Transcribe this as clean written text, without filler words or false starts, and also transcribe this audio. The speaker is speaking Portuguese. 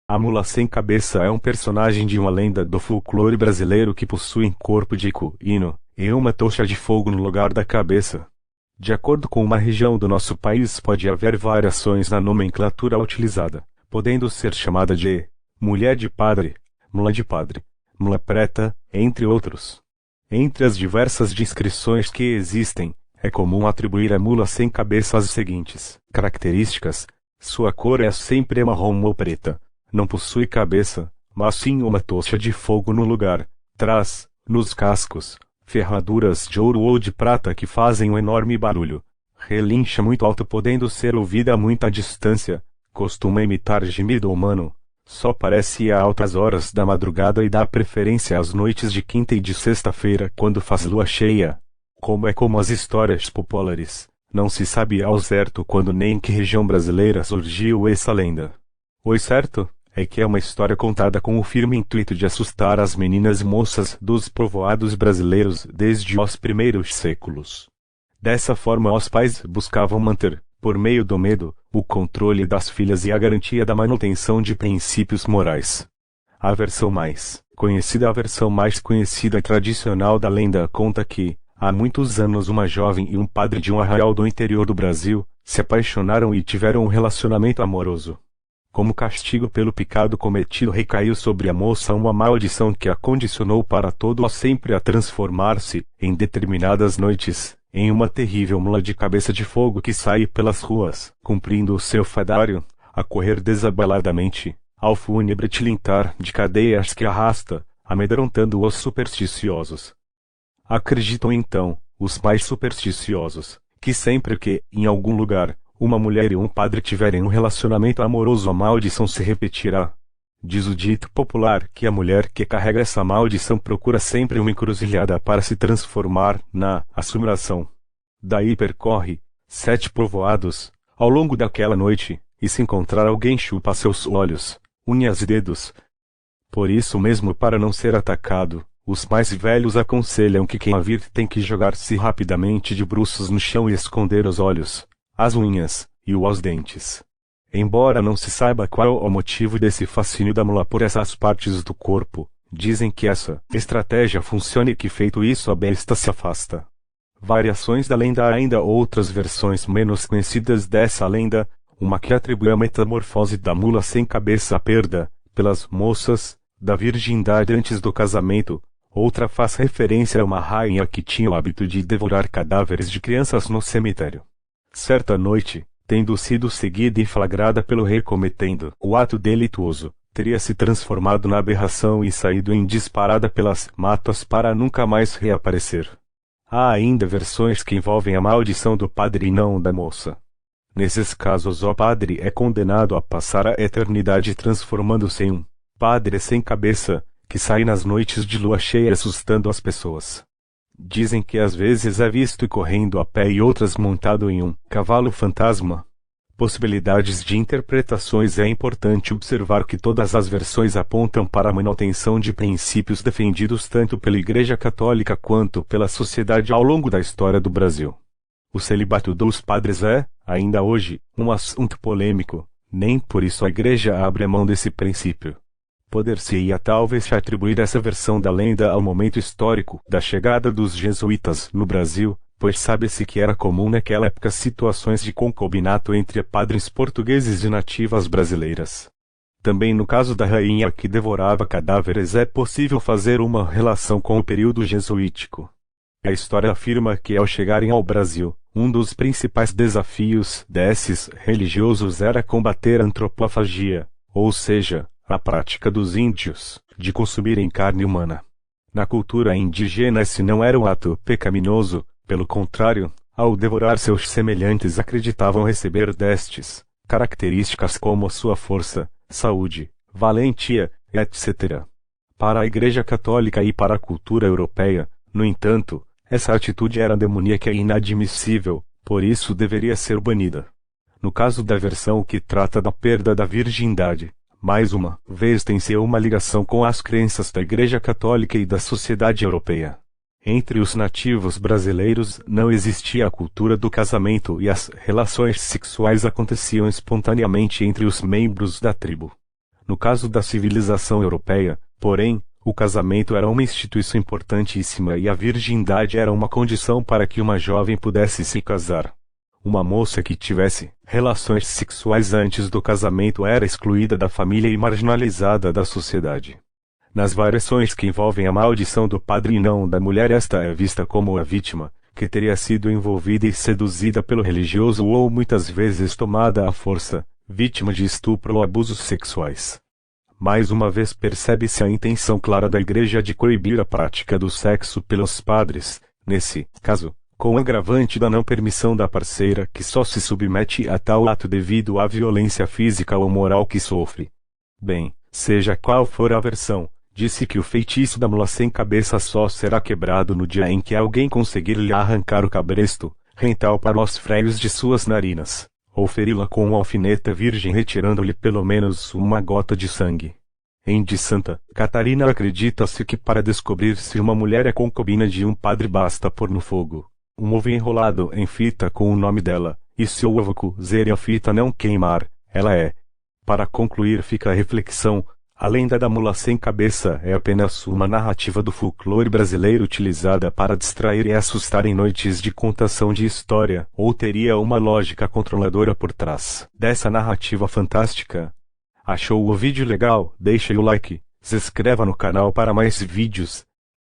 A mula sem cabeça é um personagem de uma lenda do folclore brasileiro que possui corpo de hino e uma tocha de fogo no lugar da cabeça. De acordo com uma região do nosso país, pode haver variações na nomenclatura utilizada, podendo ser chamada de mulher de padre, mula preta, entre outros. Entre as diversas descrições que existem, é comum atribuir à mula sem cabeça as seguintes características: sua cor é sempre marrom ou preta. Não possui cabeça, mas sim uma tocha de fogo no lugar. Traz, nos cascos, ferraduras de ouro ou de prata que fazem um enorme barulho. Relincha muito alto, podendo ser ouvida a muita distância. Costuma imitar gemido humano. Só aparece a altas horas da madrugada e dá preferência às noites de quinta e de sexta-feira, quando faz lua cheia. Como as histórias populares, não se sabe ao certo quando nem em que região brasileira surgiu essa lenda. O certo é que é uma história contada com o firme intuito de assustar as meninas e moças dos povoados brasileiros desde os primeiros séculos. Dessa forma, os pais buscavam manter, por meio do medo, o controle das filhas e a garantia da manutenção de princípios morais. A versão mais conhecida e tradicional da lenda conta que, há muitos anos, uma jovem e um padre de um arraial do interior do Brasil se apaixonaram e tiveram um relacionamento amoroso. Como castigo pelo pecado cometido, recaiu sobre a moça uma maldição que a condicionou para todo sempre a transformar-se, em determinadas noites, em uma terrível mula de cabeça de fogo que sai pelas ruas, cumprindo o seu fadário, a correr desabaladamente, ao fúnebre tilintar de cadeias que arrasta, amedrontando os supersticiosos. Acreditam então, os mais supersticiosos, que sempre que, em algum lugar, uma mulher e um padre tiverem um relacionamento amoroso, a maldição se repetirá. Diz o dito popular que a mulher que carrega essa maldição procura sempre uma encruzilhada para se transformar na assombração. Daí percorre 7 povoados ao longo daquela noite, e se encontrar alguém chupa seus olhos, unhas e dedos. Por isso mesmo, para não ser atacado, os mais velhos aconselham que quem a vir tem que jogar-se rapidamente de bruços no chão e esconder os olhos, as unhas e os dentes. Embora não se saiba qual o motivo desse fascínio da mula por essas partes do corpo, dizem que essa estratégia funciona e que, feito isso, a besta se afasta. Variações da lenda. Há ainda outras versões menos conhecidas dessa lenda, uma que atribui a metamorfose da mula sem cabeça à perda, pelas moças, da virgindade antes do casamento. Outra faz referência a uma rainha que tinha o hábito de devorar cadáveres de crianças no cemitério. Certa noite, tendo sido seguida e flagrada pelo rei cometendo o ato delituoso, teria se transformado na aberração e saído em disparada pelas matas para nunca mais reaparecer. Há ainda versões que envolvem a maldição do padre e não da moça. Nesses casos, o padre é condenado a passar a eternidade transformando-se em um padre sem cabeça, que sai nas noites de lua cheia assustando as pessoas. Dizem que às vezes é visto correndo a pé e outras montado em um cavalo fantasma. Possibilidades de interpretações. É importante observar que todas as versões apontam para a manutenção de princípios defendidos tanto pela Igreja Católica quanto pela sociedade ao longo da história do Brasil. O celibato dos padres é, ainda hoje, um assunto polêmico, nem por isso a Igreja abre mão desse princípio. Poder-se-ia talvez atribuir essa versão da lenda ao momento histórico da chegada dos jesuítas no Brasil, pois sabe-se que era comum naquela época situações de concubinato entre padres portugueses e nativas brasileiras. Também no caso da rainha que devorava cadáveres é possível fazer uma relação com o período jesuítico. A história afirma que ao chegarem ao Brasil, um dos principais desafios desses religiosos era combater a antropofagia, ou seja, a prática dos índios de consumirem carne humana. Na cultura indígena esse não era um ato pecaminoso, pelo contrário, ao devorar seus semelhantes acreditavam receber destes características como sua força, saúde, valentia, etc. Para a Igreja Católica e para a cultura europeia, no entanto, essa atitude era demoníaca e inadmissível, por isso deveria ser banida. No caso da versão que trata da perda da virgindade, mais uma vez tem-se uma ligação com as crenças da Igreja Católica e da sociedade europeia. Entre os nativos brasileiros não existia a cultura do casamento e as relações sexuais aconteciam espontaneamente entre os membros da tribo. No caso da civilização europeia, porém, o casamento era uma instituição importantíssima e a virgindade era uma condição para que uma jovem pudesse se casar. Uma moça que tivesse relações sexuais antes do casamento era excluída da família e marginalizada da sociedade. Nas variações que envolvem a maldição do padre e não da mulher, esta é vista como a vítima, que teria sido envolvida e seduzida pelo religioso ou muitas vezes tomada à força, vítima de estupro ou abusos sexuais. Mais uma vez percebe-se a intenção clara da Igreja de coibir a prática do sexo pelos padres, nesse caso, com o agravante da não permissão da parceira que só se submete a tal ato devido à violência física ou moral que sofre. Bem, seja qual for a versão, disse que o feitiço da mula sem cabeça só será quebrado no dia em que alguém conseguir lhe arrancar o cabresto, rental para os freios de suas narinas, ou feri-la com uma alfineta virgem retirando-lhe pelo menos uma gota de sangue. Em de Santa Catarina acredita-se que para descobrir se uma mulher é concubina de um padre basta pôr no fogo um ovo enrolado em fita com o nome dela, e se o ovo cozer e a fita não queimar, ela é. Para concluir fica a reflexão, a lenda da mula sem cabeça é apenas uma narrativa do folclore brasileiro utilizada para distrair e assustar em noites de contação de história, ou teria uma lógica controladora por trás dessa narrativa fantástica? Achou o vídeo legal? Deixe o like, se inscreva no canal para mais vídeos,